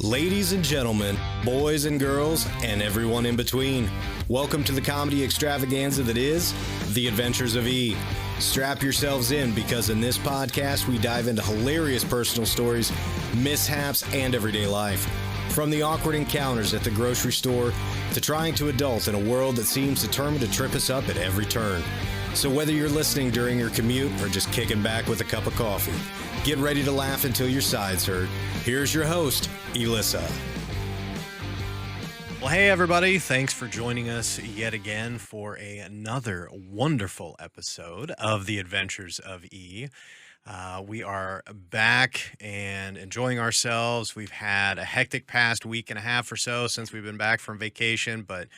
Ladies and gentlemen, boys and girls, and everyone in between, welcome to the comedy extravaganza that is The Adventures of E. Strap yourselves in because in this podcast we dive into hilarious personal stories, mishaps, and everyday life. From the awkward encounters at the grocery store to trying to adult in a world that seems determined to trip us up at every turn. So whether you're listening during your commute or just kicking back with a cup of coffee, get ready to laugh until your sides hurt. Here's your host, Elissa. Well, hey, everybody. Thanks for joining us yet again for another wonderful episode of The Adventures of E. We are back and enjoying ourselves. We've had a hectic past week and a half or so since we've been back from vacation, but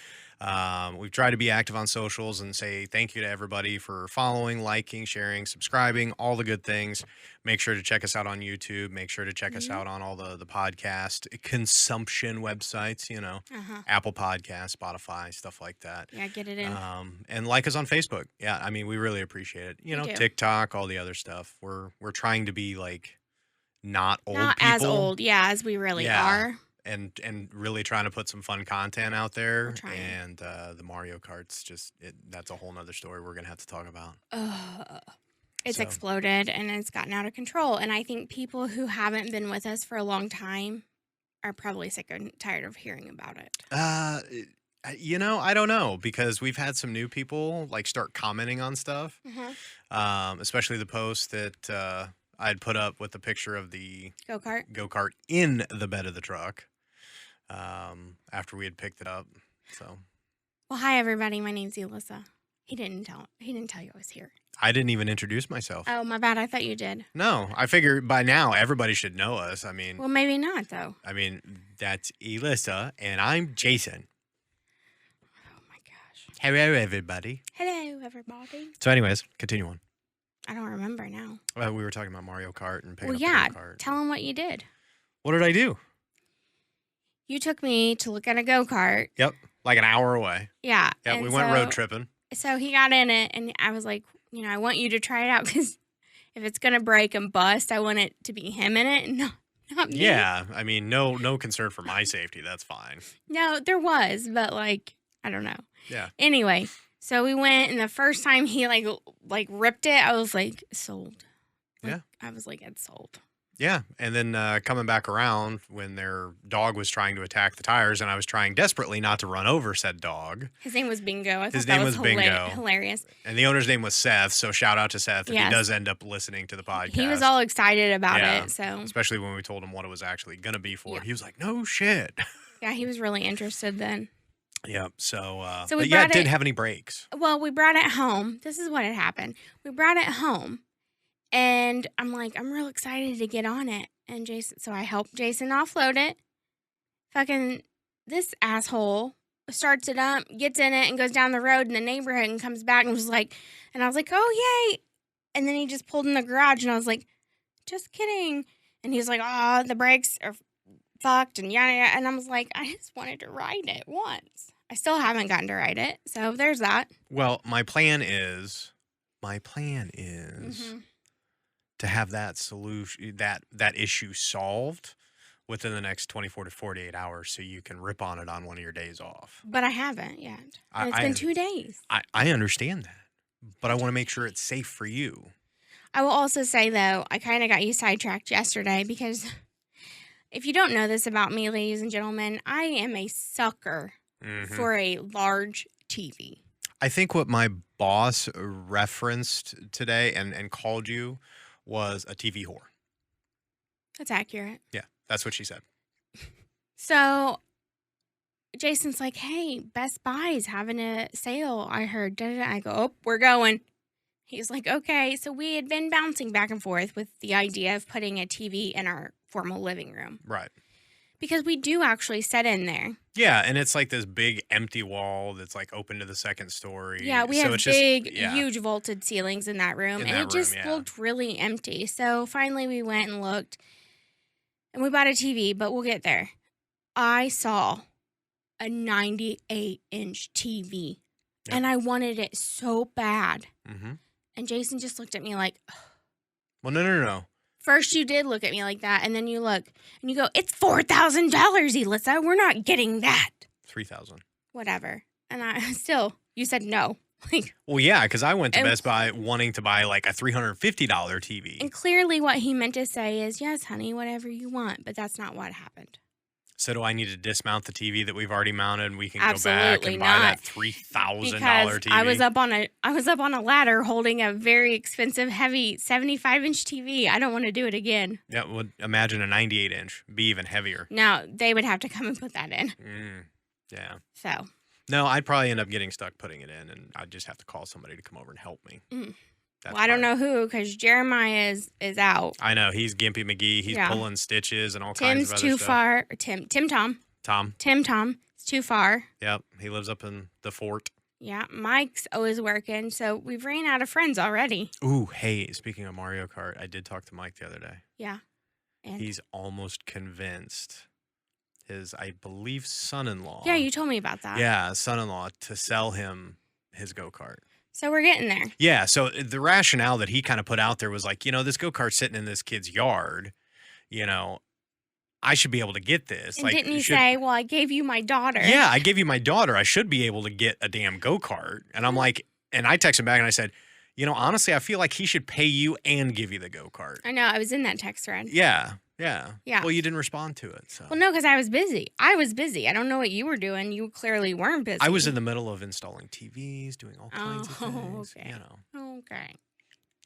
we've tried to be active on socials and say thank you to everybody for following, liking, sharing, subscribing, all the good things. Make sure to check us out on YouTube. Make sure to check us out on all the podcast consumption websites, you know, Apple Podcasts, Spotify, stuff like that. Yeah, get it in. And like us on Facebook. Yeah, I mean, we really appreciate it. You know, TikTok, all the other stuff. We're trying to be like not old Not people. as old, as we really are. And really trying to put some fun content out there. We're trying. And the Mario Kart's that's a whole nother story we're going to have to talk about. It's exploded and it's gotten out of control. And I think people who haven't been with us for a long time are probably sick and tired of hearing about it. You know, I don't know, because we've had some new people like start commenting on stuff, especially the post that I'd put up with the picture of the go-kart in the bed of the truck after we had picked it up. So, well, hi everybody. My name's Elissa. He didn't tell you I was here. I didn't even introduce myself. Oh, my bad. I thought you did. No, I figure by now everybody should know us. I mean, well, maybe not though. I mean, that's Elissa and I'm Jason. Oh my gosh. Hello, everybody. Hello, everybody. So, anyways, continue on. I don't remember now. We were talking about Mario Kart and picking up the go-kart. Tell them what you did. What did I do? You took me to look at a go-kart. Yep, like an hour away. Yeah. Yeah, we went road tripping. So he got in it, and I was like, you know, I want you to try it out because if it's going to break and bust, I want it to be him in it and not me. Yeah, I mean, no concern for my safety. That's fine. No, there was, but like, I don't know. Yeah. Anyway, so we went, and the first time he like ripped it, I was like, sold. Like, yeah. I was like, it's sold. Yeah, and then coming back around when their dog was trying to attack the tires, and I was trying desperately not to run over said dog. His name was Bingo. I His thought name that was Bingo. Hilarious. And the owner's name was Seth, so shout out to Seth if he does end up listening to the podcast. He was all excited about it, so. Especially when we told him what it was actually going to be for. Yeah. He was like, no shit. Yeah, he was really interested then. Yeah, so we it didn't have any brakes. Well, we brought it home. This is what had happened. We brought it home, and I'm like, I'm real excited to get on it. And so I helped Jason offload it. Fucking this asshole starts it up, gets in it, and goes down the road in the neighborhood and comes back and was like, and I was like, oh, yay. And then he just pulled in the garage, and I was like, just kidding. And he was like, oh, the brakes are fucked, and yada, yada. And I was like, I just wanted to ride it once. I still haven't gotten to ride it, so there's that. Well, my plan is to have that solution, that issue solved within the next 24 to 48 hours, so you can rip on it on one of your days off. But I haven't yet. It's been 2 days. I understand that, but I want to make sure it's safe for you. I will also say, though, I kind of got you sidetracked yesterday because if you don't know this about me, ladies and gentlemen, I am a sucker for a large TV. I think what my boss referenced today and called you was a TV whore. That's accurate. Yeah, that's what she said. So Jason's like, hey, Best Buy's having a sale, I heard. I go, oh, we're going. He's like, okay. So we had been bouncing back and forth with the idea of putting a TV in our formal living room. Right. Because we do actually sit in there. Yeah, and it's like this big empty wall that's like open to the second story. Yeah, we have huge vaulted ceilings in that room. It just looked really empty. So finally we went and looked. And we bought a TV, but we'll get there. I saw a 98-inch TV. Yep. And I wanted it so bad. Mm-hmm. And Jason just looked at me like, well, no. First you did look at me like that, and then you look and you go, "It's $4,000, Elissa. We're not getting that." 3,000. Whatever. And I still, you said no. Like, Well, yeah, because I went to And- Best Buy wanting to buy like a $350 TV. and clearly what he meant to say is, "Yes, honey, whatever you want," but that's not what happened. So do I need to dismount the TV that we've already mounted and we can go back Absolutely and buy that not. $3,000 Because TV? I was up on a ladder holding a very expensive, heavy 75-inch TV. I don't want to do it again. Yeah, well, imagine a 98-inch. Be even heavier. Now they would have to come and put that in. Yeah. So No, I'd probably end up getting stuck putting it in, and I'd just have to call somebody to come over and help me. well, I don't know who, because Jeremiah is out. I know. He's Gimpy McGee. He's Yeah. pulling stitches and all kinds Tim's of other too stuff. far. Tom. It's too far. Yep. He lives up in the fort. Yeah, Mike's always working, so we've ran out of friends already. Ooh, hey, speaking of Mario Kart, I did talk to Mike the other day. Yeah. And He's almost convinced his, I believe, son-in-law. yeah, you told me about that. Yeah, son-in-law to sell him his go-kart. So we're getting there. Yeah, so the rationale that he kind of put out there was like, this go-kart's sitting in this kid's yard, I should be able to get this. And like, didn't he say, "Well, I gave you my daughter"? Yeah, I gave you my daughter. I should be able to get a damn go-kart. And I'm like, and I texted him back and I said, honestly, I feel like he should pay you and give you the go-kart. I know. I was in that text thread. Yeah. Yeah. Well, you didn't respond to it. So Well, no, because I was busy. I don't know what you were doing. You clearly weren't busy. I was in the middle of installing TVs, doing all kinds of things. Okay. Okay.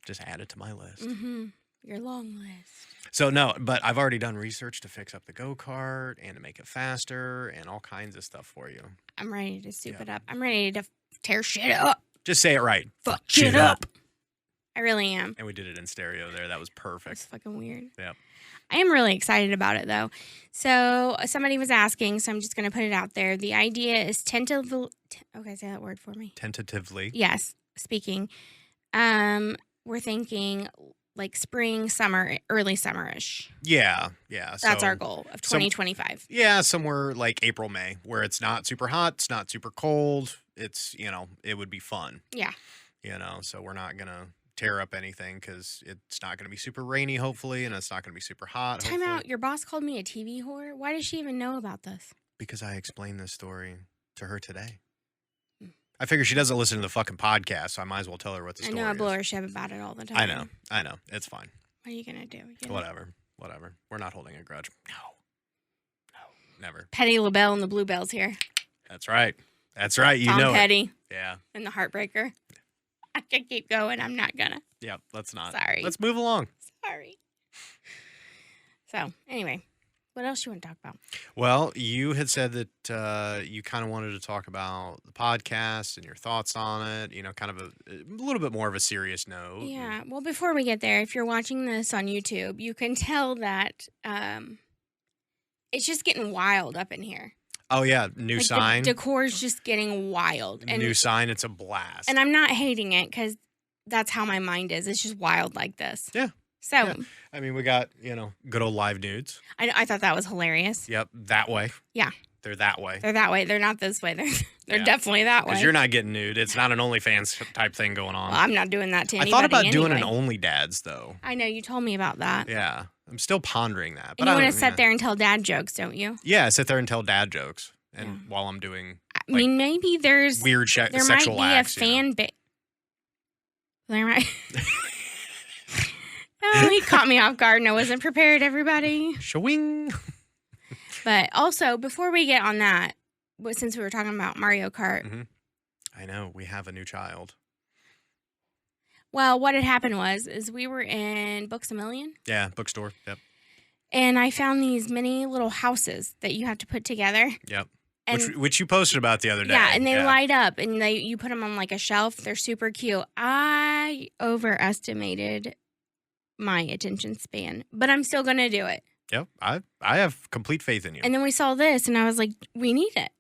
Just add it to my list. Mm-hmm. Your long list. So no, but I've already done research to fix up the go-kart and to make it faster and all kinds of stuff for you. I'm ready to soup Yeah. it up. I'm ready to tear shit up. Just say it right. Fuck shit up. I really am. And we did it in stereo there. That was It's perfect. fucking weird. Yep. I am really excited about it, though. So somebody was asking, so I'm just going to put it out there. The idea is tentatively. Okay, say that word for me. Tentatively. Yes, speaking. We're thinking like spring, summer, early summerish. Yeah. That's our goal of 2025. Yeah, somewhere like April, May, where it's not super hot, it's not super cold. It's, it would be fun. Yeah. So we're not going to tear up anything because it's not going to be super rainy, hopefully, and it's not going to be super hot. Time out. Your boss called me a TV whore. Why does she even know about this? Because I explained this story to her today. I figure she doesn't listen to the fucking podcast, so I might as well tell her what the story I know I blow is. her shit about it all the time. I know. It's fine. What are you going to do? Whatever. We're not holding a grudge. No, never. Petty LaBelle and the Bluebells here. That's right. You Tom know Petty it. Yeah. and the Heartbreaker. I could keep going. I'm not going to. Yep, let's not. Sorry. Let's move along. Sorry. So, anyway, what else you want to talk about? Well, you had said that you kind of wanted to talk about the podcast and your thoughts on it, kind of a little bit more of a serious note. Yeah. Well, before we get there, if you're watching this on YouTube, you can tell that it's just getting wild up in here. Oh, yeah. New sign. The decor's just getting wild. And, New sign. It's a blast. and I'm not hating it because that's how my mind is. It's just wild like this. Yeah. So, Yeah. I mean, we got, good old live nudes. I thought that was hilarious. Yep. That way. Yeah. They're that way. They're that way. They're not this way. They're Yeah. definitely that way. Because you're not getting nude. It's not an OnlyFans type thing going on. Well, I'm not doing that to I anybody thought about doing an anyway. Only Dads, though. I know. You told me about that. Yeah. I'm still pondering that. But And you I want to don't- sit there and tell dad jokes, don't you? Yeah, I sit there and tell dad jokes. And Yeah. while I'm doing I mean, maybe there's weird there might sexual be acts. a fan base. There might. Oh, he caught me off guard and I wasn't prepared, everybody. Shwing. But also, before we get on that, since we were talking about Mario Kart, I know. We have a new child. well, what had happened is we were in Books A Million, Yeah, bookstore. Yep. and I found these mini little houses that you have to put together. Yep. And Which you posted about the other day. yeah, and they light up, and you put them on like a shelf. They're super cute. I overestimated my attention span, but I'm still gonna do it. Yep. I have complete faith in you. And then we saw this, and I was like, we need it.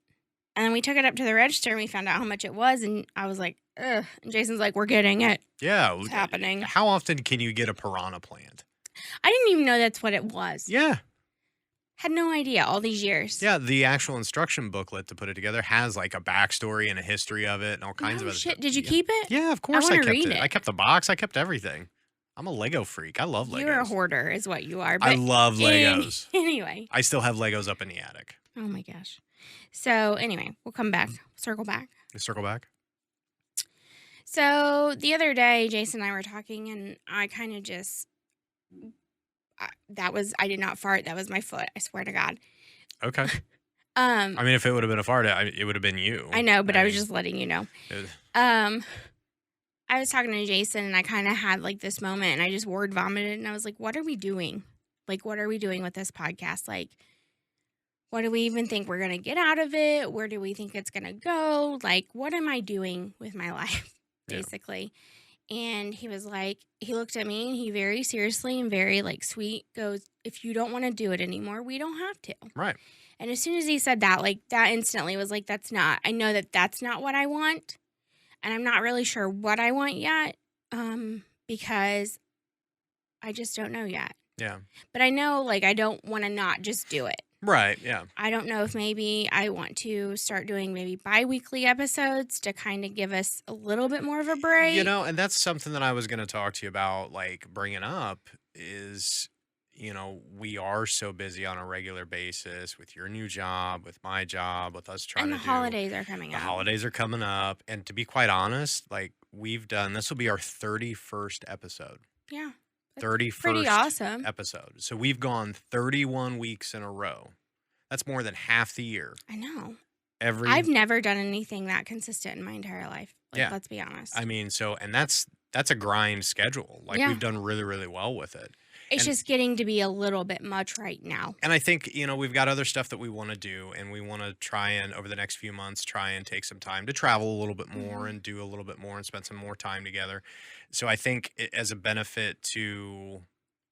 And then we took it up to the register, and we found out how much it was, and I was like, ugh. And Jason's like, we're getting it. yeah. It's happening. How often can you get a piranha plant? I didn't even know that's what it was. Yeah. Had no idea all these years. Yeah. The actual instruction booklet to put it together has like a backstory and a history of it and all kinds of No other shit. stuff. Did you Yeah. keep it? Yeah, of course I wanna kept read it. it. I kept the box. I kept everything. I'm a Lego freak. I love You're a Legos. hoarder, is what you are. I But love Legos. anyway, I still have Legos up in the attic. oh my gosh. So anyway, we'll come back, circle back. You circle back. So the other day, Jason and I were talking, and I kind of just I did not fart. That was my foot. I swear to God. Okay. Um, I mean, if it would have been a fart, it would have been you. I know, but I was mean, just letting you know. it- Um, I was talking to Jason, and I kind of had like this moment, and I just word vomited, and I was like, "What are we doing? Like, what are we doing with this podcast? Like, what do we even think we're gonna get out of it? Where do we think it's gonna go? Like, what am I doing with my life, Yeah. basically?" And he was like, he looked at me, and he very seriously and very like sweet goes, "If you don't want to do it anymore, we don't have to." right. And as soon as he said that, like that instantly was like, I know that that's not what I want. And I'm not really sure what I want yet, because I just don't know yet. Yeah. But I know, like, I don't want to not just do it. Right. Yeah. I don't know if maybe I want to start doing maybe bi-weekly episodes to kind of give us a little bit more of a break. You know, and that's something that I was going to talk to you about, like bringing up is, we are so busy on a regular basis with your new job, with my job, with us trying and to the do. holidays are coming The up. holidays are coming up. And to be quite honest, like this will be our 31st episode. Yeah. That's 31st pretty awesome. episode. So we've gone 31 weeks in a row. That's more than half the year. I know. Every I've never done anything that consistent in my entire life. Like, Yeah. let's be honest. I mean, and that's a grind schedule. Like Yeah. we've done really, really well with it. It's and- just getting to be a little bit much right now. And I think, we've got other stuff that we want to do, and we want to try and over the next few months try and take some time to travel a little bit more Mhm. and do a little bit more and spend some more time together. So I think as a benefit to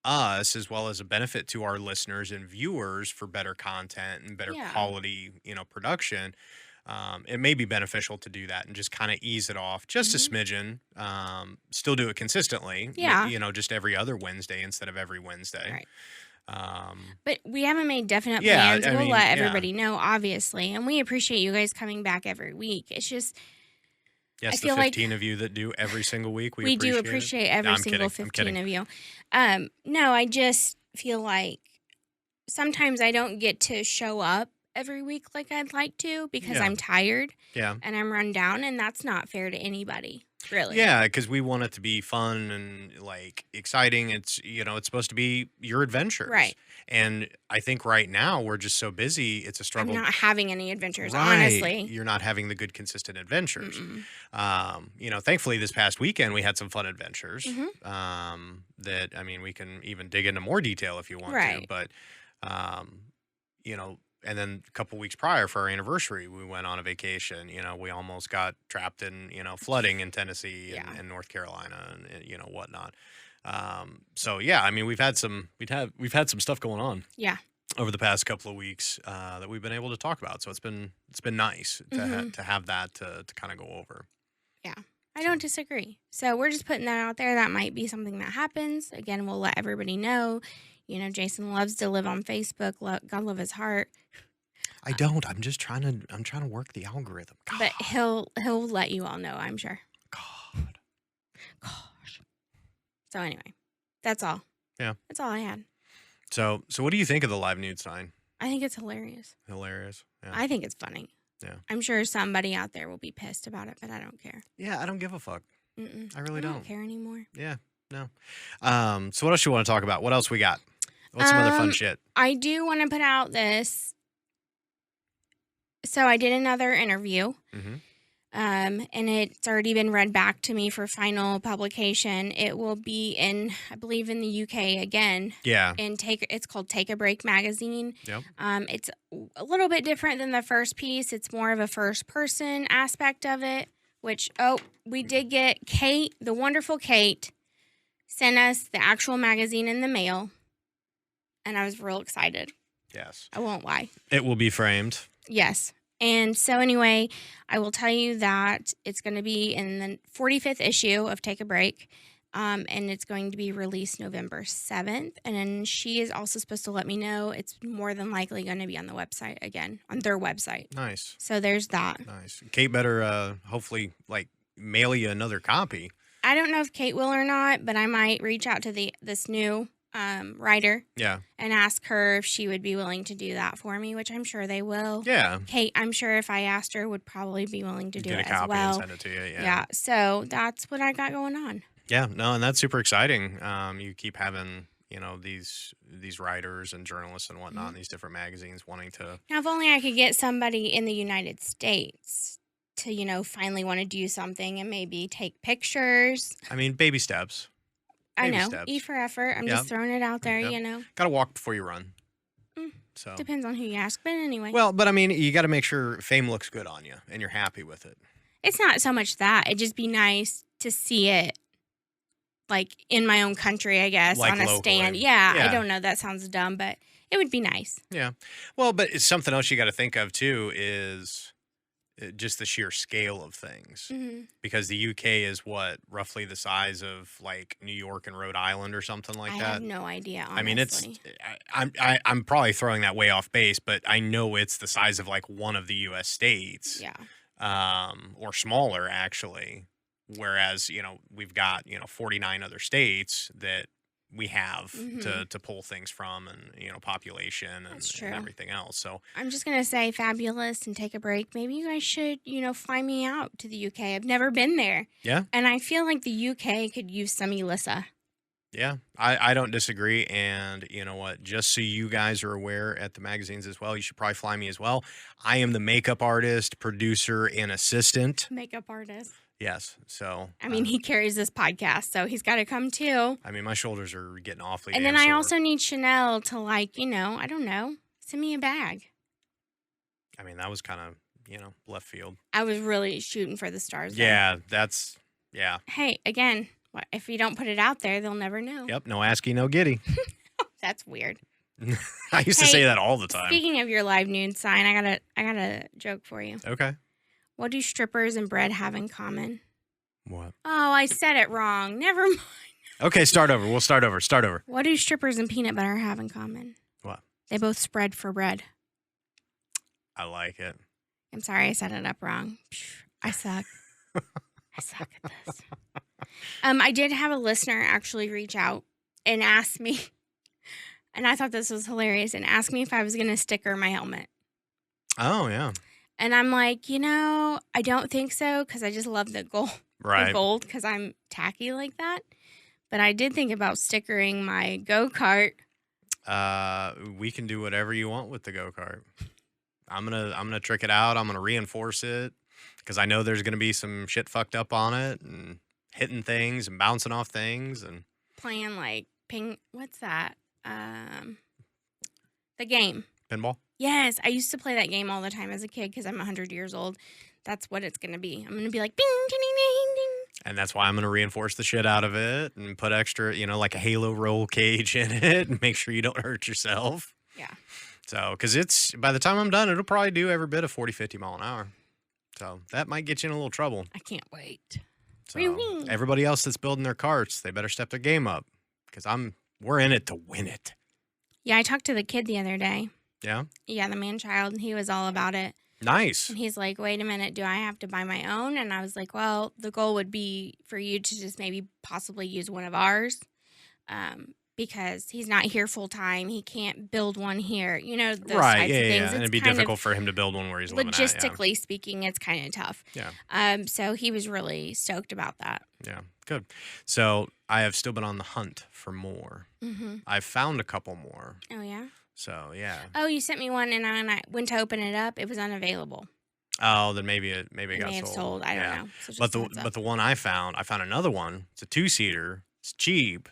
us as well as a benefit to our listeners and viewers for better content and better Yeah. quality, production, it may be beneficial to do that and just kind of ease it off just a smidgen. Still do it consistently. Yeah. Just every other Wednesday instead of every Wednesday. Right. Um, But we haven't made definite Yeah, plans. I We'll mean, let yeah. everybody know, obviously. And we appreciate you guys coming back every week. It's just, yes, the feel like 15 of you that do every single week. we do it. appreciate No, every I'm single kidding. I'm 15 kidding. of you. No, I just feel like sometimes I don't get to show up every week like I'd like to because Yeah. I'm tired Yeah. and I'm run down, and that's not fair to anybody, really. Yeah, because we want it to be fun and like exciting. It's it's supposed to be your adventures, Right. And I think right now we're just so busy. It's a I'm struggle. not having any adventures, Right. honestly. You're not having the good consistent adventures. Mm-mm. Thankfully this past weekend we had some fun adventures. Mhm. That I mean we can even dig into more detail if you want to, Right. but and then a couple weeks prior for our anniversary, we went on a vacation. We almost got trapped in, flooding in Tennessee Yeah. and North Carolina and whatnot. So yeah, I mean, we've had some stuff going on Yeah. over the past couple of weeks that we've been able to talk about. So it's been nice to have that to kind of go over. I don't disagree. So we're just putting that out there. That might be something that happens. Again, we'll let everybody know. Jason loves to live on Facebook. God love his heart. I don't. I'm trying to work the algorithm. God, But he'll let you all know, I'm sure. God. Gosh. So anyway, that's all. Yeah. That's all I had. So what do you think of the live nude sign? I think it's hilarious. Hilarious. Yeah. I think it's funny. Yeah. I'm sure somebody out there will be pissed about it, but I don't care. Yeah, I don't give a fuck. Mm-mm. I really I don't don't. care anymore. Yeah, no. So what else you want to talk about? What else we got? What's some other fun shit? I do want to put out this. So I did another interview, Mm-hmm. and it's already been read back to me for final publication. It will be in, I believe, in the UK again. Yeah. And it's called Take a Break magazine. Yep. It's a little bit different than the first piece. It's more of a first person aspect of it, which, we did get Kate, the wonderful Kate, sent us the actual magazine in the mail. And I was real excited. Yes. I won't lie. It will be framed. Yes. And so anyway, I will tell you that it's going to be in the 45th issue of Take a Break. And it's going to be released November 7th. And then she is also supposed to let me know it's more than likely going to be on the website again, on their website. Nice. So there's that. Nice. Kate better hopefully like mail you another copy. I don't know if Kate will or not, but I might reach out to this new writer Yeah. and ask her if she would be willing to do that for me, which I'm sure they will. Yeah. Kate, I'm sure if I asked her, would probably be willing to do Get a it as copy and well. send it to you. Yeah. Yeah, so that's what I got going on. Yeah. No, and that's super exciting. You keep having, these writers and journalists and whatnot in these different magazines wanting to. Now, if only I could get somebody in the United States to, finally want to do something and maybe take pictures. I mean, baby steps. I Baby know. steps. E for effort. I'm Yep. just throwing it out there, Yep. Got to walk before you run. So Depends on who you ask. But anyway. well, but I mean, you got to make sure fame looks good on you and you're happy with it. It's not so much that. It'd just be nice to see it, like, in my own country, I guess, Like on a locally. stand. Yeah, I Yeah. don't know. That sounds dumb, but it would be nice. Yeah. Well, but it's something else you got to think of too is just the sheer scale of things. Mm-hmm. Because the UK is what, roughly the size of like New York and Rhode Island or something like I that. have no idea, honestly. I mean, I'm probably throwing that way off base, but I know it's the size of like one of the U.S. states, Yeah. or smaller actually. Whereas we've got 49 other states that we have to pull things from, and population That's and true. everything else. So I'm just going to say fabulous and take a break. Maybe you guys should, fly me out to the UK. I've never been there. yeah, And I feel like the UK could use some Elissa. yeah, I don't disagree. And you know what? Just so you guys are aware at the magazines as well, you should probably fly me as well. I am the makeup artist, producer, and assistant. Makeup artist. Yes. So I mean, he carries this podcast, so he's got to come too. I mean, my shoulders are getting awfully. And damn then I sore. also need Chanel to, I don't know, send me a bag. I mean, that was kind of left field. I was really shooting for the stars. Yeah, yeah. Hey, again, if you don't put it out there, they'll never know. Yep. No asky, no giddy. That's weird. I used to Hey, say that all the time. Speaking of your live nude sign, I got a joke for you. Okay. What do strippers and bread have in common? What? Oh, I said it wrong. Never mind. Okay, start over. We'll start over. Start over. What do strippers and peanut butter have in common? What? They both spread for bread. I like it. I'm sorry I set it up wrong. I suck. I suck at this. I did have a listener actually reach out and ask me, and I thought this was hilarious, and asked me if I was going to sticker my helmet. Oh, yeah. And I'm like, I don't think so because I just love the gold. Right. The gold because I'm tacky like that. But I did think about stickering my go-kart. We can do whatever you want with the go-kart. I'm gonna trick it out. I'm gonna reinforce it because I know there's gonna be some shit fucked up on it and hitting things and bouncing off things and Playing like what's that? The game. pinball. Yes, I used to play that game all the time as a kid because I'm 100 years old. That's what it's going to be. I'm going to be like, ding, ding, ding, ding, ding. And that's why I'm gonna reinforce the shit out of it and put extra, like a halo roll cage in it and make sure you don't hurt yourself. Yeah. So, because by the time I'm done, it'll probably do every bit of 40, 50 mile an hour. So that might get you in a little trouble. I can't wait. So Wee-wee. everybody else that's building their carts, they better step their game up because we're in it to win it. Yeah, I talked to the kid the other day. Yeah. Yeah, the man-child, and he was all about it. Nice. And he's like, wait a minute, do I have to buy my own? And I was like, well, the goal would be for you to just maybe possibly use one of ours because he's not here full time. He can't build one here. Those Right. types Yeah. of things. Yeah. And it'd be difficult for him to build one where he's living at. Logistically speaking, it's kind of tough. Yeah. So he was really stoked about that. Yeah. Good. So I have still been on the hunt for more. Mm-hmm. I've found a couple more. Oh, yeah? So, yeah. Oh, you sent me one, and when I went to open it up, it was unavailable. Oh, then maybe it It got may have sold. sold. I don't Yeah. know. So just But heads up. the one I found another one. It's a 2-seater. It's cheap,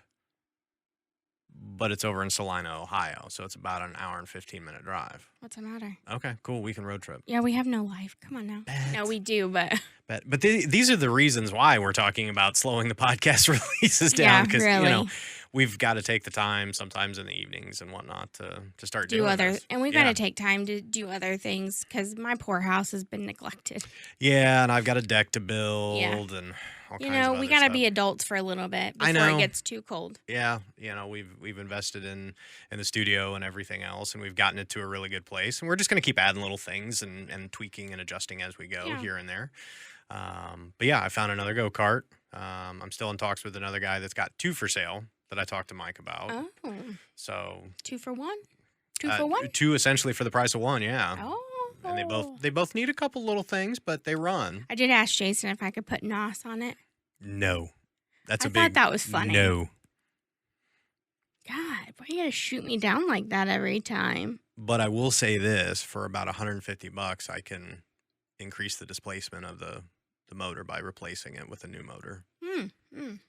but it's over in Salina, Ohio. So it's about an hour and 15-minute drive. What's the matter? Okay, cool. We can road trip. Yeah, we have no life. Come on now. No, we do, but But these are the reasons why we're talking about slowing the podcast releases down because really. we've got to take the time sometimes in the evenings and whatnot to start do doing other, this. and we've Yeah. got to take time to do other things because my poor house has been neglected. Yeah, and I've got a deck to build and all kinds of We other got to stuff. be adults for a little bit I before know. it gets too cold. Yeah, we've invested in the studio and everything else, and we've gotten it to a really good place. And we're just going to keep adding little things and tweaking and adjusting as we go Yeah. here and there. But yeah, I found another go-kart. I'm still in talks with another guy that's got 2 for sale that I talked to Mike about. Oh, So 2 for 1? 2 for 1? 2 essentially for the price of 1, yeah. Oh. And they both need a couple little things, but they run. I did ask Jason if I could put NOS on it. No. That's I a thought big that was funny. no. God, why you gotta shoot me down like that every time? But I will say this, for about $150, I can increase the displacement of the motor by replacing it with a new motor and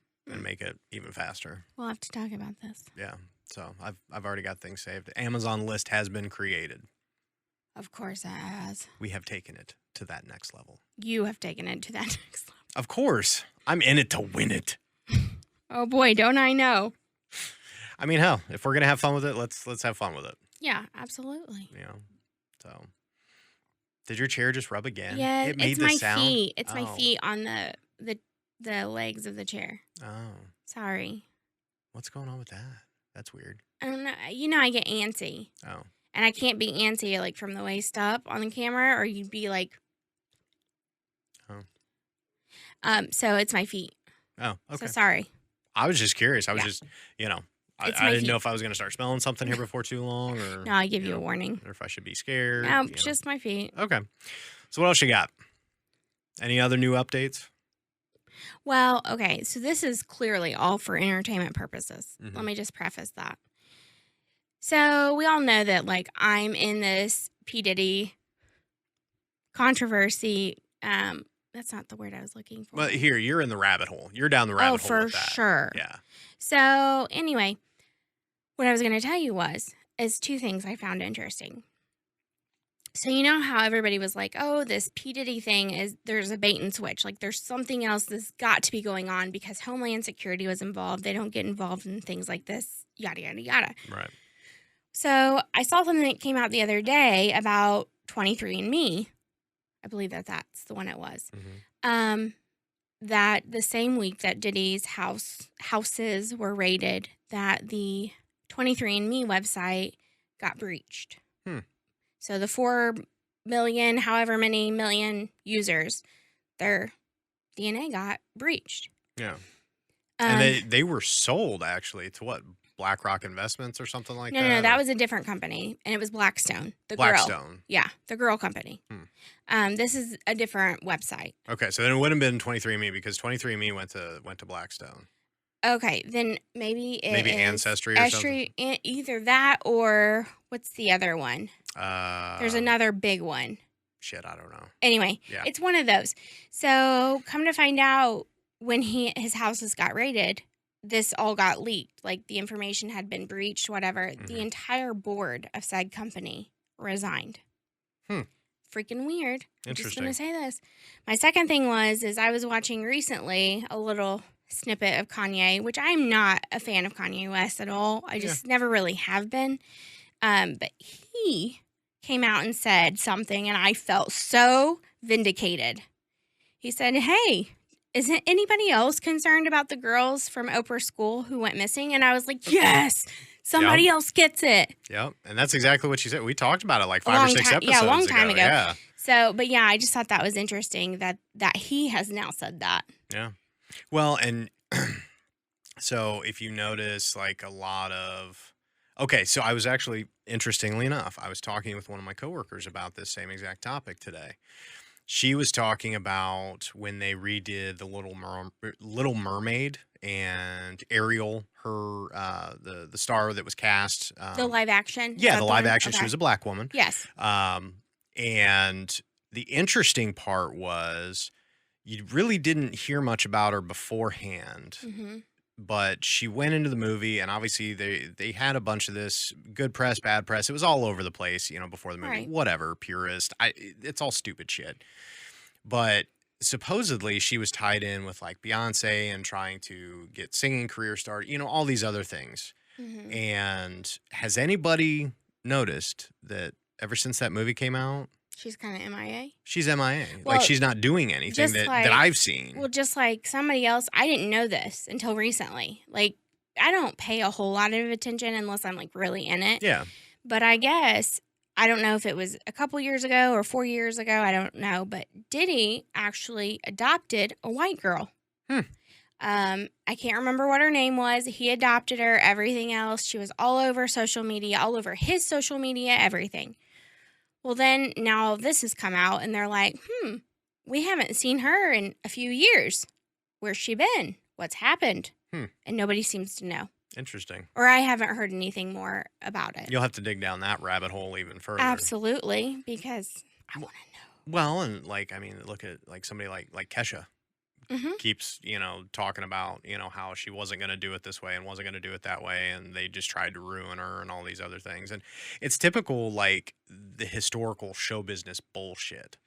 make it even faster. We'll have to talk about this. Yeah. So I've already got things saved. Amazon list has been created. Of course it has. We have taken it to that next level. You have taken it to that next level. Of course. I'm in it to win it. Oh boy, don't I know. I mean, hell, if we're gonna have fun with it, let's have fun with it. Yeah, absolutely. You know. So did your chair just rub again? Yeah, It made it's the my sound? feet. It's my Oh. feet on the legs of the chair. Oh. Sorry. What's going on with that? That's weird. I don't know. You know I get antsy. Oh. And I can't be antsy like from the waist up on the camera, or you'd be like. Oh. So it's my feet. Oh, okay. So sorry. I was just curious. I was Yeah. just, you know, It's I my didn't feet. know if I was going to start smelling something here before too long, or No, I give you know, a warning. or if I should be scared. No, you know. just my feet. Okay. So what else you got? Any other new updates? Well, okay. So this is clearly all for entertainment purposes. Mhm. Let me just preface that. So we all know that like I'm in this P. Diddy controversy. That's not the word I was looking for. Well, here, you're in the rabbit hole. You're down the rabbit hole for with that. sure. Yeah. So anyway, what I was going to tell you is 2 things I found interesting. So you know how everybody was like, oh, this P. Diddy thing there's a bait and switch. Like there's something else that's got to be going on because Homeland Security was involved. They don't get involved in things like this, yada, yada, yada. Right. So I saw something that came out the other day about 23andMe. I believe that's the one it was. Mm-hmm. That the same week that Diddy's houses were raided, that the 23andMe website got breached. So the 4 million, however many million users, their DNA got breached. Yeah. And they were sold actually to what? BlackRock Investments or something like that? No, that or- was a different company, and it was Blackstone. The girl. Blackstone. Yeah, the girl company. This is a different website. Okay, so then it wouldn't have been 23andMe because 23andMe went to Blackstone. Okay, then maybe it Maybe is Ancestry or something. Either that or what's the other one? There's another big one. Shit, I don't know. Anyway, Yeah. It's one of those. So come to find out, when his houses got raided, this all got leaked. Like the information had been breached, whatever. The entire board of said company resigned. Freaking weird. I'm just going to say this. My second thing is I was watching recently a little snippet of Kanye, which I'm not a fan of Kanye West at all. I just never really have been. But he came out and said something, and I felt so vindicated. He said, hey, isn't anybody else concerned about the girls from Oprah's school who went missing? And I was like, yes, somebody else gets it. Yep. And that's exactly what she said. We talked about it like A 5 or long 6 time- episodes yeah, a long time ago. Yeah. So, but yeah, I just thought that was interesting that he has now said that. Yeah. Well, and so if you notice, like a lot of, okay, so I was actually, interestingly enough, I was talking with one of my coworkers about this same exact topic today. She was talking about when they redid the Little Mermaid and Ariel, her the star that was cast. The live action? Is Yeah, that the the live one? action. She Okay. was a black woman. Yes. And the interesting part was you really didn't hear much about her beforehand, Mm-hmm. but she went into the movie, and obviously they had a bunch of this good press, bad press. It was all over the place, before the movie. Right. Whatever, purist. It's all stupid shit. But supposedly she was tied in with like Beyonce and trying to get singing career started, all these other things. Mm-hmm. And has anybody noticed that ever since that movie came out, She's kind of MIA. she's MIA? Well, Like she's not doing anything just that like- I've seen. Well, just like somebody else, I didn't know this until recently. Like, I don't pay a whole lot of attention unless I'm like really in it. Yeah. But I guess, I don't know if it was a couple years ago or 4 years ago. I don't know. But Diddy actually adopted a white girl. I can't remember what her name was. He adopted her, everything else. She was all over social media, all over his social media, everything. Well, then now all this has come out, and they're like, we haven't seen her in a few years. Where's she been? What's happened? And nobody seems to know. Interesting. Or I haven't heard anything more about it. You'll have to dig down that rabbit hole even further. Absolutely, because I want to know. Well, and like, I mean, look at like somebody like Kesha keeps, talking about, how she wasn't going to do it this way and wasn't going to do it that way. And they just tried to ruin her and all these other things. And it's typical, like the historical show business bullshit,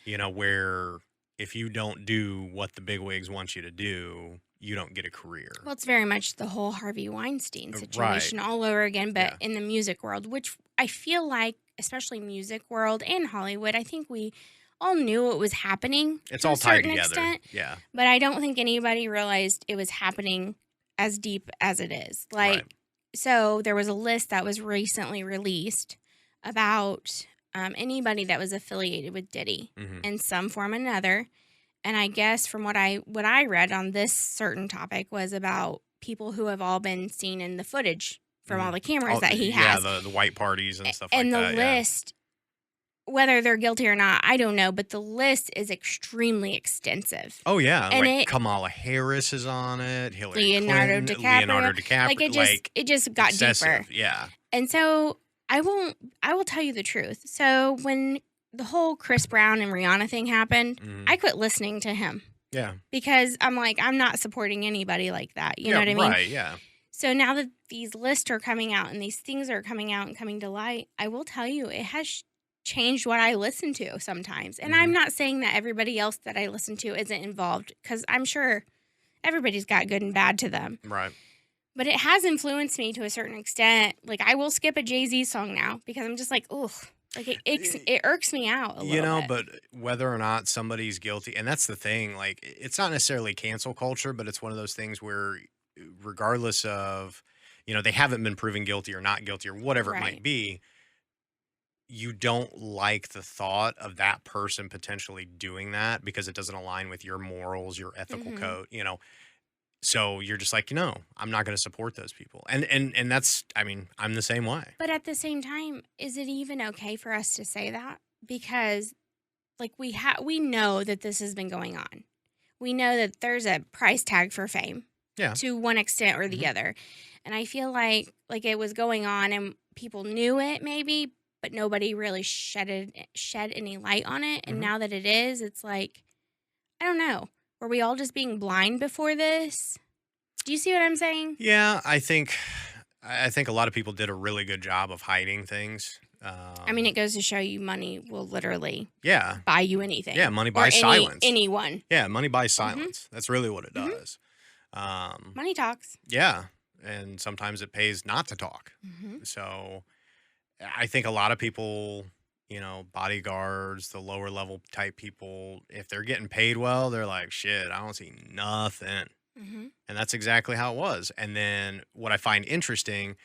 where if you don't do what the bigwigs want you to do, you don't get a career. Well, it's very much the whole Harvey Weinstein situation all over again, but in the music world, which I feel like, especially music world and Hollywood, I think we all knew it was happening. It's to all a tied certain together. Extent, yeah. But I don't think anybody realized it was happening as deep as it is. Like, so there was a list that was recently released about anybody that was affiliated with Diddy in some form or another. And I guess from what I read on this certain topic was about people who have all been seen in the footage from all the cameras that he has. Yeah, the white parties and stuff and like that. And the list, whether they're guilty or not, I don't know, but the list is extremely extensive. Oh, yeah. And like Kamala Harris is on it. Leonardo DiCaprio. Like it just got excessive. deeper. Yeah. And so I will tell you the truth. So when the whole Chris Brown and Rihanna thing happened, I quit listening to him. Yeah. Because I'm like, I'm not supporting anybody like that. You know what I mean? Right, yeah. So now that these lists are coming out and these things are coming out and coming to light, I will tell you, it has changed what I listen to sometimes. And I'm not saying that everybody else that I listen to isn't involved, because I'm sure everybody's got good and bad to them. Right. But it has influenced me to a certain extent. Like, I will skip a Jay-Z song now because I'm just like, ugh. Like, it irks me out a little bit. But whether or not somebody's guilty, and that's the thing, like, it's not necessarily cancel culture, but it's one of those things where regardless of, they haven't been proven guilty or not guilty or whatever it might be, you don't like the thought of that person potentially doing that because it doesn't align with your morals, your ethical code, So you're just like, I'm not going to support those people. And that's, I mean, I'm the same way. But at the same time, is it even okay for us to say that? Because like we know that this has been going on. We know that there's a price tag for fame. Yeah. To one extent or the other. And I feel like it was going on and people knew it maybe, but nobody really shed any light on it. And now that it is, it's like, I don't know. Were we all just being blind before this? Do you see what I'm saying? Yeah, I think a lot of people did a really good job of hiding things. I mean, it goes to show you money will literally buy you anything. Yeah, money buys silence. Anyone. Yeah, money buys silence. That's really what it does. Money talks. Yeah, and sometimes it pays not to talk. So I think a lot of people, bodyguards, the lower level type people, if they're getting paid well, they're like, shit, I don't see nothing. And that's exactly how it was. And then what I find interesting,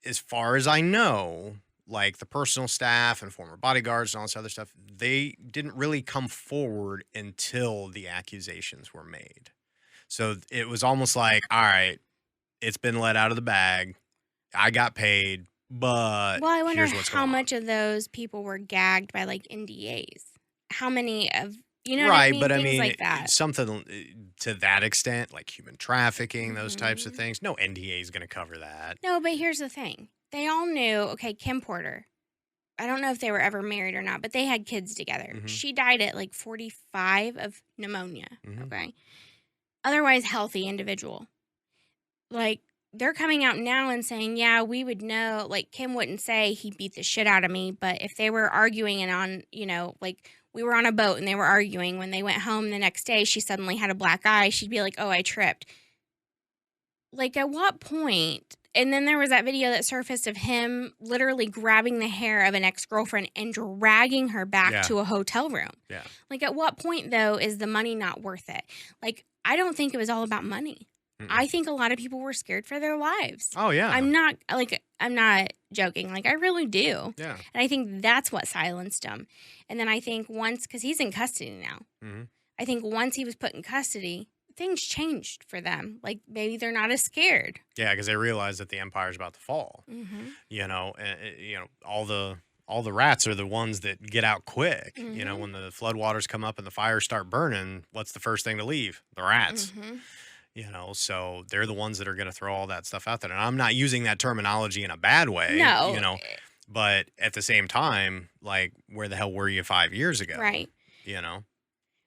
as far as I know, like the personal staff and former bodyguards and all this other stuff, they didn't really come forward until the accusations were made. So it was almost like, all right, it's been let out of the bag. I got paid. But well, I wonder how much of those people were gagged by like NDAs. How many of what I mean? But Things I mean, like that. Something to that extent, like human trafficking, those types of things. No NDA is going to cover that. No, but here's the thing: they all knew. Okay, Kim Porter. I don't know if they were ever married or not, but they had kids together. She died at like 45 of pneumonia. Okay, otherwise healthy individual. Like. They're coming out now and saying, yeah, we would know, like Kim wouldn't say he beat the shit out of me, but if they were arguing and on, like we were on a boat and they were arguing, when they went home the next day, she suddenly had a black eye. She'd be like, oh, I tripped. Like at what point? And then there was that video that surfaced of him literally grabbing the hair of an ex-girlfriend and dragging her back to a hotel room. Yeah. Like at what point though, is the money not worth it? Like, I don't think it was all about money. I think a lot of people were scared for their lives. Oh, yeah. I'm not joking. Like, I really do. Yeah. And I think that's what silenced him. And then I think because he's in custody now, I think once he was put in custody, things changed for them. Like maybe they're not as scared. Yeah, because they realize that the empire's about to fall. Mm-hmm. All the rats are the ones that get out quick. Mm-hmm. When the floodwaters come up and the fires start burning, what's the first thing to leave? The rats. Mm-hmm. So they're the ones that are going to throw all that stuff out there. And I'm not using that terminology in a bad way. No. But at the same time, like, where the hell were you 5 years ago? Right.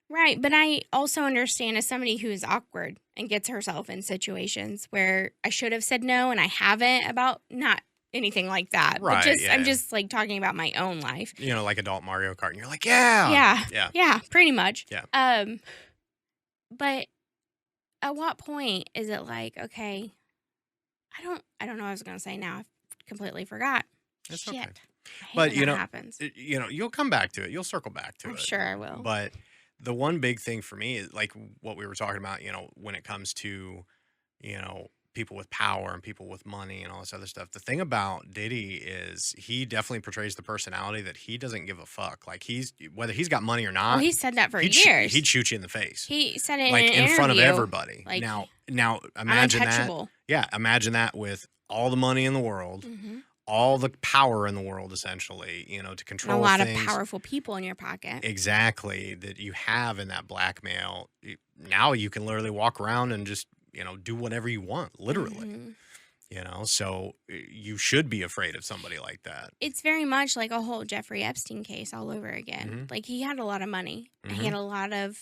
Right. But I also understand as somebody who is awkward and gets herself in situations where I should have said no and I haven't about not anything like that. Right. But I'm just like talking about my own life. Like adult Mario Kart. And you're like, yeah. Yeah, pretty much. Yeah. But at what point is it like, okay, I don't know what I was going to say now. I completely forgot. It's Shit. okay. I hate But, when that happens. You'll come back to it. You'll circle back to I'm it. sure I will. But the one big thing for me is like what we were talking about, when it comes to, people with power and people with money and all this other stuff. The thing about Diddy is he definitely portrays the personality that he doesn't give a fuck. Like whether he's got money or not. Well, he said that for years. He'd shoot you in the face. He said it like in an front of interview. everybody. Like, now I'm imagine that. untouchable. Yeah, imagine that with all the money in the world. Mm-hmm. All the power in the world, essentially, to control and a lot things. of powerful people in your pocket. Exactly, that you have in that blackmail. Now you can literally walk around and just, do whatever you want, literally. Mm-hmm. So you should be afraid of somebody like that. It's very much like a whole Jeffrey Epstein case all over again. Mm-hmm. Like he had a lot of money. Mm-hmm. He had a lot of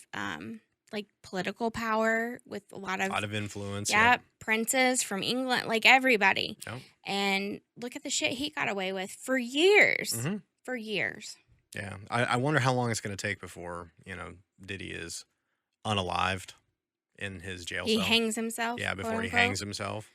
like political power with a lot of influence. Yeah, princes from England, like everybody. Yep. And look at the shit he got away with for years. Mm-hmm. For years. Yeah. I wonder how long it's going to take before, Diddy is unalived in his jail cell. He hangs himself. Yeah, before he hangs himself.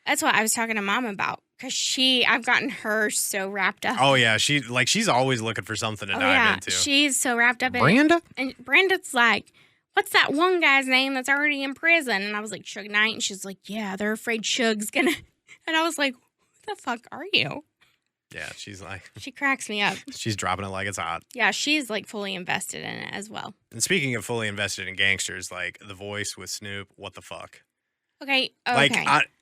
That's what I was talking to Mom about. Because I've gotten her so wrapped up. Oh, yeah. She's always looking for something to dive into. She's so wrapped up in Brenda? it. And Brenda's like, what's that one guy's name that's already in prison? And I was like, Suge Knight. And she's like, yeah, they're afraid Suge's gonna. And I was like, who the fuck are you? Yeah, she's like. She cracks me up. She's dropping it like it's hot. Yeah, she's like fully invested in it as well. And speaking of fully invested in gangsters, like The Voice with Snoop, what the fuck? Okay. Like,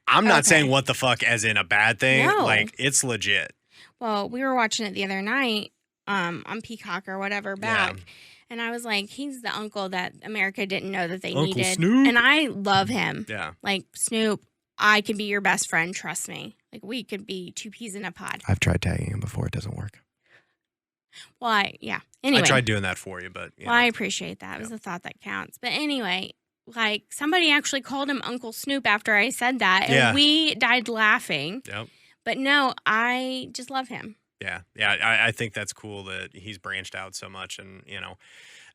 I'm not saying what the fuck as in a bad thing. No. Like, it's legit. Well, we were watching it the other night on Peacock or whatever back. Yeah. And I was like, he's the uncle that America didn't know that they Uncle needed. Snoop. And I love him. Yeah. Like, Snoop, I can be your best friend. Trust me. Like, we could be two peas in a pod. I've tried tagging him before. It doesn't work. Well, Anyway. I tried doing that for you, but. I appreciate that. It was a thought that counts. But anyway, like, somebody actually called him Uncle Snoop after I said that. And we died laughing. Yep. But no, I just love him. Yeah. Yeah. I think that's cool that he's branched out so much. And,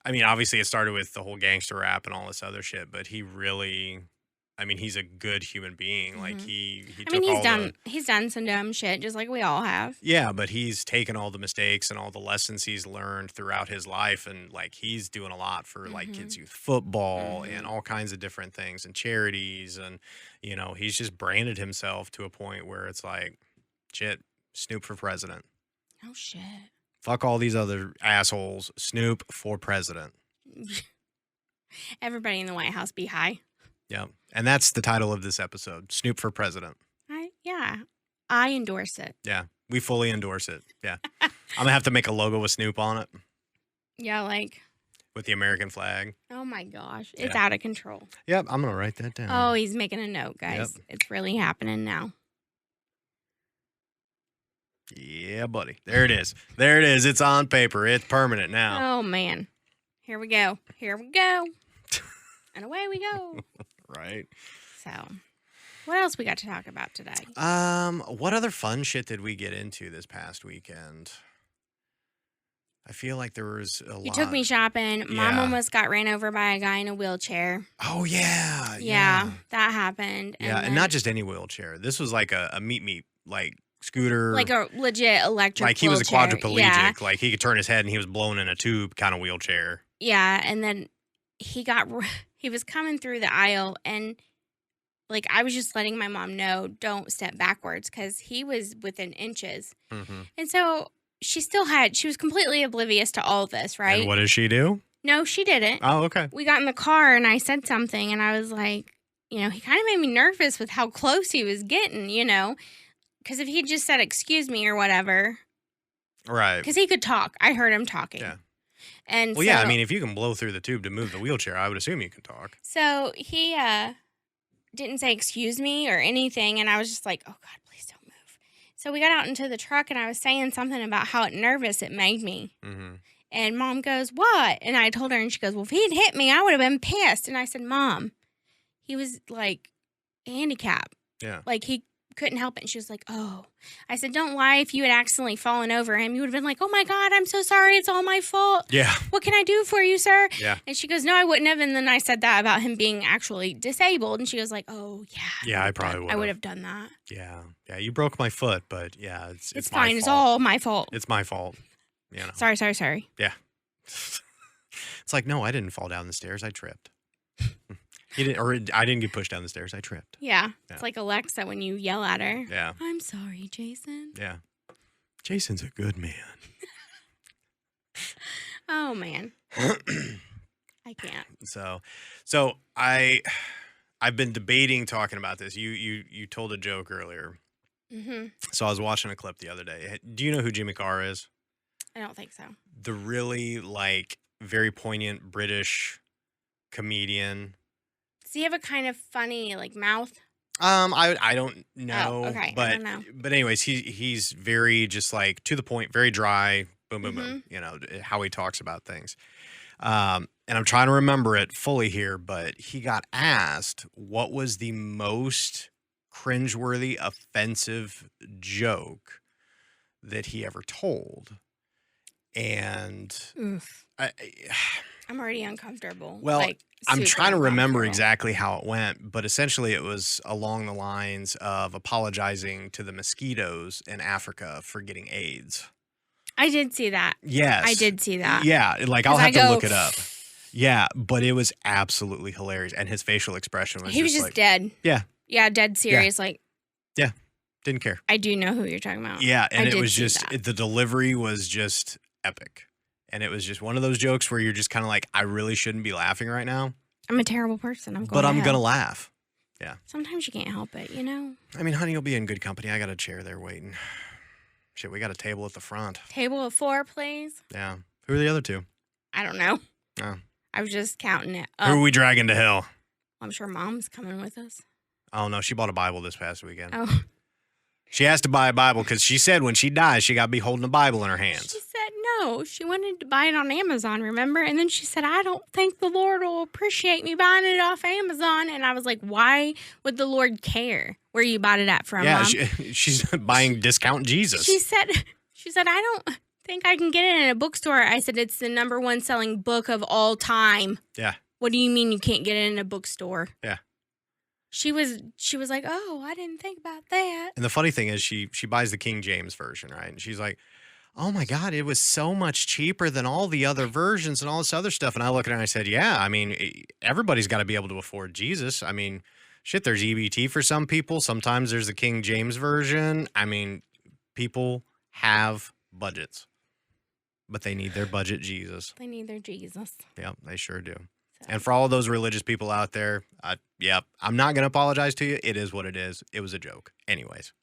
I mean, obviously it started with the whole gangster rap and all this other shit, but he really, I mean, he's a good human being. Mm-hmm. Like he's done some dumb shit just like we all have. Yeah, but he's taken all the mistakes and all the lessons he's learned throughout his life. And like, he's doing a lot for like kids youth football and all kinds of different things and charities. And, he's just branded himself to a point where it's like, shit, Snoop for president. Oh, shit. Fuck all these other assholes. Snoop for president. Everybody in the White House be high. Yeah. And that's the title of this episode. Snoop for president. I endorse it. Yeah. We fully endorse it. Yeah. I'm going to have to make a logo with Snoop on it. Yeah, like. With the American flag. Oh, my gosh. It's out of control. Yep. I'm going to write that down. Oh, he's making a note, guys. Yep. It's really happening now. Yeah, buddy. There it is. There it is. It's on paper. It's permanent now. Oh, man. Here we go. Here we go. And away we go. Right. So, what else we got to talk about today? What other fun shit did we get into this past weekend? I feel like there was a lot. You took me shopping. Mom almost got ran over by a guy in a wheelchair. Oh, yeah. Yeah, that happened. Yeah, and not just any wheelchair. This was like a meet, like, scooter. Like a legit electric Like he wheelchair. was a quadriplegic. Yeah. Like he could turn his head and he was blown in a tube kind of wheelchair. Yeah, and then he was coming through the aisle and like I was just letting my mom know, don't step backwards because he was within inches. Mm-hmm. And so she was completely oblivious to all this, right? And what does she do? No, she didn't. Oh, okay. We got in the car and I said something and I was like, he kind of made me nervous with how close he was getting, because if he just said, excuse me or whatever, Right. because he could talk. I heard him talking. Yeah. And Well, yeah, I mean, if you can blow through the tube to move the wheelchair, I would assume you can talk. So he didn't say excuse me or anything. And I was just like, oh, God, please don't move. So we got out into the truck and I was saying something about how nervous it made me. Mm-hmm. And Mom goes, what? And I told her and she goes, well, if he'd hit me, I would have been pissed. And I said, Mom, he was like handicapped. Yeah. Like he couldn't help it. And she was like, oh. I said, don't lie. If you had accidentally fallen over him, you would have been like, oh my God, I'm so sorry. It's all my fault. Yeah. What can I do for you, sir? Yeah. And she goes, no, I wouldn't have. And then I said that about him being actually disabled. And she goes like, oh yeah. Yeah, I probably would. I would have done that. Yeah. Yeah. You broke my foot, but yeah, it's It's my fine. It's fault. all my fault. It's my fault. Sorry. Yeah. It's like, no, I didn't fall down the stairs. I tripped. I didn't get pushed down the stairs. I tripped. Yeah. It's like Alexa when you yell at her. Yeah. I'm sorry, Jason. Yeah. Jason's a good man. Oh, man. I can't. So I've been debating talking about this. You told a joke earlier. Mm-hmm. So I was watching a clip the other day. Do you know who Jimmy Carr is? I don't think so. The really very poignant British comedian. Does he have a kind of funny mouth? I don't know. Oh, okay. But I don't know. But anyways, he's very just to the point, very dry, boom, boom, boom. How he talks about things. And I'm trying to remember it fully here, but he got asked what was the most cringeworthy, offensive joke that he ever told. And I'm already uncomfortable. Well, I'm trying to remember uncomfortable. exactly how it went, but essentially it was along the lines of apologizing to the mosquitoes in Africa for getting AIDS. I did see that. Yes. I did see that. Yeah, I'll have to look it up. Yeah, but it was absolutely hilarious, and his facial expression was he was just dead. Yeah. Yeah, dead serious. Yeah, didn't care. I do know who you're talking about. Yeah, and I it was did just, see that. the delivery was just epic. And it was just one of those jokes where you're just kind of like, I really shouldn't be laughing right now. I'm a terrible person. I'm going to laugh. Yeah. Sometimes you can't help it, I mean, honey, you'll be in good company. I got a chair there waiting. Shit, we got a table at the front. Table of 4, please. Yeah. Who are the other two? I don't know. Oh. I was just counting it. Who are we dragging to hell? I'm sure Mom's coming with us. Oh, no. She bought a Bible this past weekend. Oh. She has to buy a Bible because she said when she dies, she got to be holding a Bible in her hands. She said no. She wanted to buy it on Amazon, remember? And then she said, I don't think the Lord will appreciate me buying it off Amazon. And I was like, why would the Lord care where you bought it at from, yeah, Mom? she's buying discount Jesus. She said, I don't think I can get it in a bookstore. I said, it's the #1 selling book of all time. Yeah. What do you mean you can't get it in a bookstore? Yeah. She was like, oh, I didn't think about that. And the funny thing is she buys the King James version, right? And she's like, oh my God, it was so much cheaper than all the other versions and all this other stuff. And I look at her and I said, yeah, I mean, everybody's got to be able to afford Jesus. I mean, shit, there's EBT for some people. Sometimes there's the King James version. I mean, people have budgets, but they need their budget Jesus. They need their Jesus. Yep, they sure do. And for all of those religious people out there, I'm not going to apologize to you. It is what it is. It was a joke. Anyways.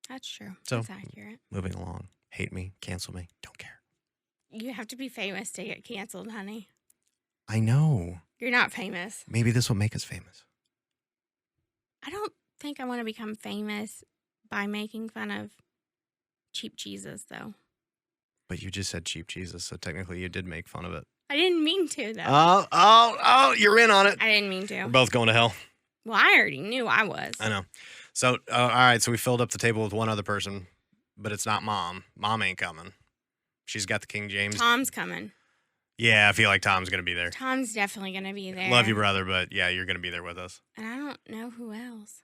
That's true. So, that's accurate. Moving along. Hate me, cancel me, don't care. You have to be famous to get canceled, honey. I know. You're not famous. Maybe this will make us famous. I don't think I want to become famous by making fun of cheap Jesus, though. But you just said cheap Jesus, so technically you did make fun of it. I didn't mean to, though. Oh, you're in on it. I didn't mean to. We're both going to hell. Well, I already knew I was. I know. So, all right, so we filled up the table with one other person, but it's not Mom. Mom ain't coming. She's got the King James. Tom's coming. Yeah, I feel like Tom's going to be there. Tom's definitely going to be there. Love you, brother, but yeah, you're going to be there with us. And I don't know who else.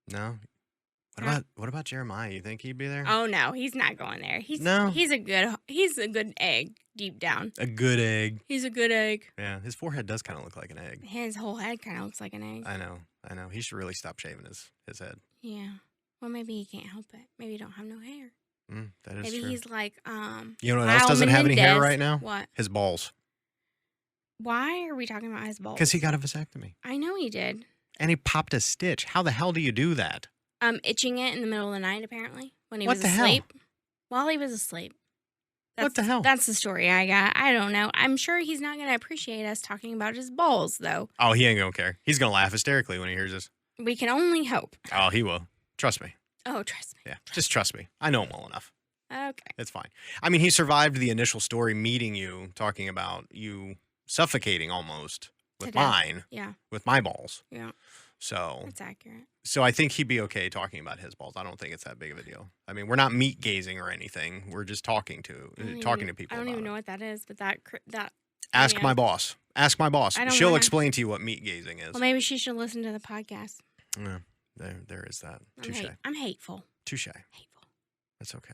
No? What about Jeremiah? You think he'd be there? Oh, no, he's not going there. He's a good egg deep down. A good egg. He's a good egg. Yeah, his forehead does kind of look like an egg. His whole head kind of looks like an egg. I know. He should really stop shaving his head. Yeah. Well, maybe he can't help it. Maybe he don't have no hair. That is maybe true. he's like, You know what else doesn't have any hair right now? What? His balls. Why are we talking about his balls? Because he got a vasectomy. I know he did. And he popped a stitch. How the hell do you do that? Itching it in the middle of the night, apparently, when he What was the hell? asleep. While he was asleep. What the hell? That's the story I got. I don't know. I'm sure he's not going to appreciate us talking about his balls, though. Oh, he ain't gonna care. He's gonna laugh hysterically when he hears this. We can only hope. Oh, he will. Trust me. Oh, trust me. Yeah, just trust me. I know him well enough. Okay. It's fine. I mean, he survived the initial story meeting you, talking about you suffocating almost with To death. mine, Yeah, with my balls. yeah, So, that's accurate. so I think he'd be okay talking about his balls. I don't think it's that big of a deal. I mean, we're not meat gazing or anything. We're just talking to people. I don't about even it. know what that is, but that Ask yeah. my boss. Ask my boss. I don't She'll wanna- explain to you what meat gazing is. Well, maybe she should listen to the podcast. Yeah, there is that. Touche. I'm hateful. Touche. Hateful. That's okay.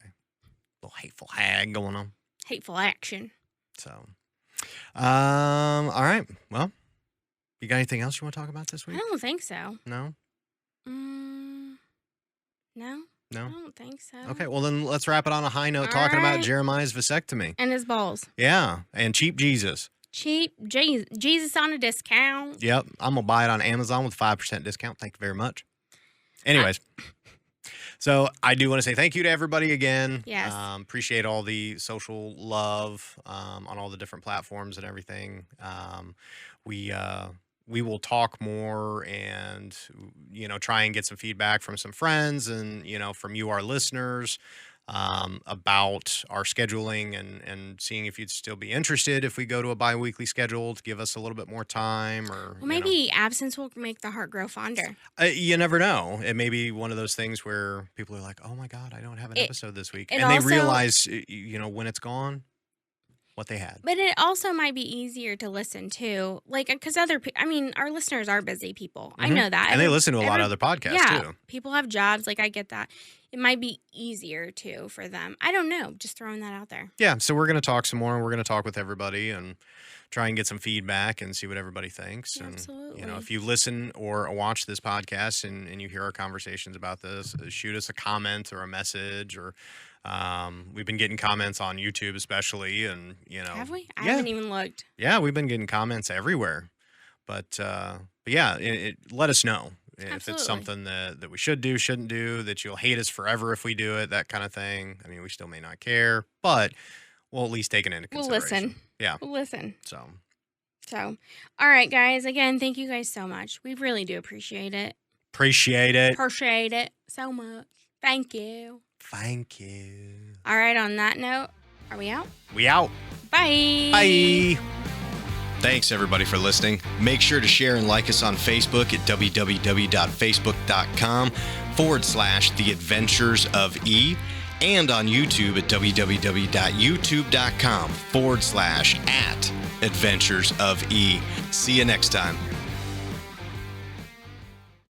Little hateful hag going on. Hateful action. So, all right. Well, you got anything else you want to talk about this I week? don't think so. No. No, I No. don't think so. Okay. Well, then let's wrap it on a high note, All talking about right. Jeremiah's vasectomy. And his balls. Yeah, and cheap Jesus. Cheap Jesus on a discount. Yep, I'm gonna buy it on Amazon with 5% discount. Thank you very much. Anyways. So I do want to say thank you to everybody again. Yes. Appreciate all the social love on all the different platforms and everything. We will talk more and try and get some feedback from some friends and from you, our listeners, about our scheduling and seeing if you'd still be interested if we go to a bi-weekly schedule to give us a little bit more time or Well, maybe absence will make the heart grow fonder. you never know. It may be one of those things where people are like, oh my God, I don't have an episode this week. And they also- realize, when it's gone, what they had. But it also might be easier to listen to, like, because our listeners are busy people. I Mhm. know that. And they listen to a lot of other podcasts yeah, too. people have jobs. Like, I get that. It might be easier, too, for them. I don't know. Just throwing that out there. Yeah. So we're going to talk some more. We're going to talk with everybody and try and get some feedback and see what everybody thinks. And, Absolutely. if you listen or watch this podcast and you hear our conversations about this, shoot us a comment or a message or we've been getting comments on YouTube especially. And, Have we? I yeah. haven't even looked. Yeah, we've been getting comments everywhere. But yeah, let us know if Absolutely. it's something that we should do, shouldn't do, that you'll hate us forever if we do it, that kind of thing. I mean, we still may not care, but we'll at least take it into We'll consideration. listen. Yeah. We'll listen. So, So, all right, guys. Again, thank you guys so much. We really do appreciate it. appreciate it. Appreciate it so much. Thank you. Thank you. All right, on that note, are we out? We out. Bye. Bye. Thanks, everybody, for listening. Make sure to share and like us on Facebook at www.facebook.com/The Adventures of E and on YouTube at www.youtube.com/@Adventures of E. See you next time.